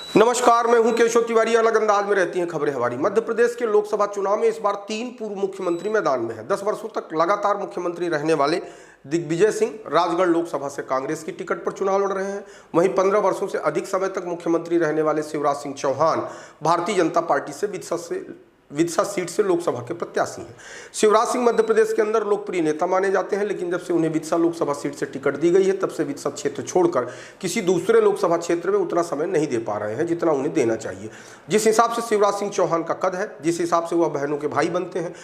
नमस्कार, मैं हूं केशव तिवारी। अलग अंदाज में रहती हैं खबरें हमारी। मध्य प्रदेश के लोकसभा चुनाव में इस बार 3 पूर्व मुख्यमंत्री मैदान में हैं। 10 वर्षों तक लगातार मुख्यमंत्री रहने वाले दिग्विजय सिंह राजगढ़ लोकसभा से कांग्रेस की टिकट पर चुनाव लड़ रहे हैं। वहीं 15 वर्षों से अधिक समय तक मुख्यमंत्री रहने वाले शिवराज सिंह चौहान भारतीय जनता पार्टी से विदिशा सीट से लोकसभा के प्रत्याशी हैं। शिवराज सिंह मध्य प्रदेश के अंदर लोकप्रिय नेता माने जाते हैं, लेकिन जब से उन्हें विदिशा लोकसभा सीट से टिकट दी गई है, तब से विदिशा क्षेत्र छोड़कर किसी दूसरे लोकसभा क्षेत्र में उतना समय नहीं दे पा रहे हैं जितना उन्हें देना चाहिए। जिस हिसाब से शिवराज सिंह चौहान का कद है, जिस हिसाब से वह बहनों के भाई बनते हैं,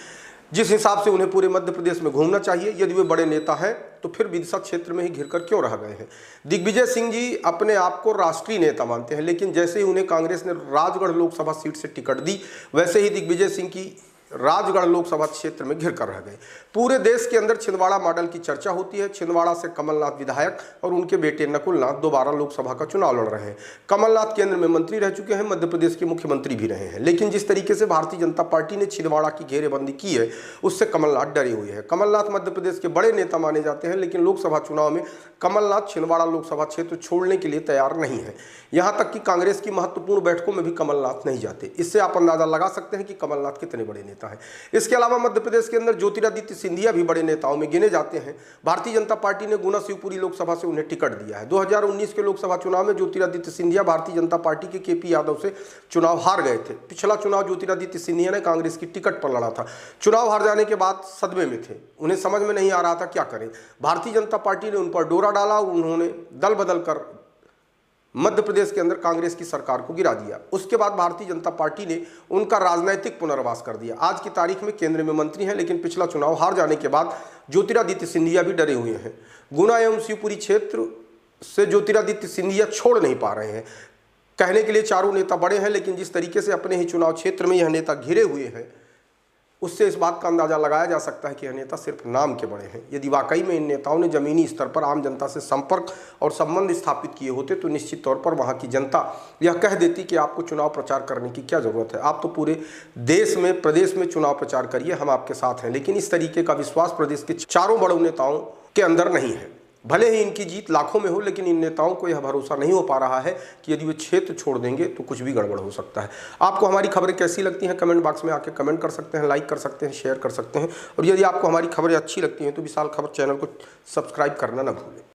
जिस हिसाब से उन्हें पूरे मध्य प्रदेश में घूमना चाहिए, यदि वे बड़े नेता हैं तो फिर विदिशा क्षेत्र में ही घिरकर क्यों रह गए हैं। दिग्विजय सिंह जी अपने आप को राष्ट्रीय नेता मानते हैं, लेकिन जैसे ही उन्हें कांग्रेस ने राजगढ़ लोकसभा सीट से टिकट दी, वैसे ही दिग्विजय सिंह की राजगढ़ लोकसभा क्षेत्र में घिर कर रह गए। पूरे देश के अंदर छिंदवाड़ा मॉडल की चर्चा होती है। छिंदवाड़ा से कमलनाथ विधायक और उनके बेटे नकुलनाथ दोबारा लोकसभा का चुनाव लड़ रहे हैं। कमलनाथ केंद्र में मंत्री रह चुके हैं, मध्य प्रदेश के मुख्यमंत्री भी रहे हैं, लेकिन जिस तरीके से भारतीय जनता पार्टी ने छिंदवाड़ा की घेरेबंदी की है, उससे कमलनाथ डरे हुए हैं। कमलनाथ मध्य प्रदेश के बड़े नेता माने जाते हैं, लेकिन लोकसभा चुनाव में कमलनाथ छिंदवाड़ा लोकसभा क्षेत्र छोड़ने के लिए तैयार नहीं है। यहां तक कि कांग्रेस की महत्वपूर्ण बैठकों में भी कमलनाथ नहीं जाते। इससे आप अंदाजा लगा सकते हैं कि कमलनाथ कितने बड़े नेता हैं। इसके अलावा मध्य प्रदेश के अंदर ज्योतिरादित्य सिंधिया भी बड़े नेताओं में गिने जाते हैं। भारतीय जनता पार्टी ने गुना शिवपुरी लोकसभा से उन्हें टिकट दिया है। 2019 के लोकसभा चुनाव में ज्योतिरादित्य सिंधिया भारतीय जनता पार्टी के केपी यादव से चुनाव हार गए थे। पिछला चुनाव ज्योतिरादित्य सिंधिया ने कांग्रेस की टिकट पर लड़ा था। चुनाव हार जाने के बाद सदमे में थे, उन्हें समझ में नहीं आ रहा था क्या करें। भारतीय जनता पार्टी ने उन पर डोरा डाला, उन्होंने दल बदल कर मध्य प्रदेश के अंदर कांग्रेस की सरकार को गिरा दिया। उसके बाद भारतीय जनता पार्टी ने उनका राजनीतिक पुनर्वास कर दिया। आज की तारीख में केंद्र में मंत्री हैं, लेकिन पिछला चुनाव हार जाने के बाद ज्योतिरादित्य सिंधिया भी डरे हुए हैं। गुना एवं शिवपुरी क्षेत्र से ज्योतिरादित्य सिंधिया छोड़ नहीं पा रहे हैं। कहने के लिए चारों नेता बड़े हैं, लेकिन जिस तरीके से अपने ही चुनाव क्षेत्र में यह नेता घिरे हुए हैं, उससे इस बात का अंदाजा लगाया जा सकता है कि यह नेता सिर्फ नाम के बड़े हैं। यदि वाकई में इन नेताओं ने जमीनी स्तर पर आम जनता से संपर्क और संबंध स्थापित किए होते, तो निश्चित तौर पर वहां की जनता यह कह देती कि आपको चुनाव प्रचार करने की क्या जरूरत है, आप तो पूरे देश में प्रदेश में चुनाव प्रचार करिए, हम आपके साथ हैं। लेकिन इस तरीके का विश्वास प्रदेश के चारों बड़े नेताओं के अंदर नहीं है। भले ही इनकी जीत लाखों में हो, लेकिन इन नेताओं को यह भरोसा नहीं हो पा रहा है कि यदि वे क्षेत्र छोड़ देंगे तो कुछ भी गड़बड़ हो सकता है। आपको हमारी खबरें कैसी लगती हैं, कमेंट बॉक्स में आके कमेंट कर सकते हैं, लाइक कर सकते हैं, शेयर कर सकते हैं। और यदि आपको हमारी खबरें अच्छी लगती हैं तो विशाल खबर चैनल को सब्सक्राइब करना न भूलें।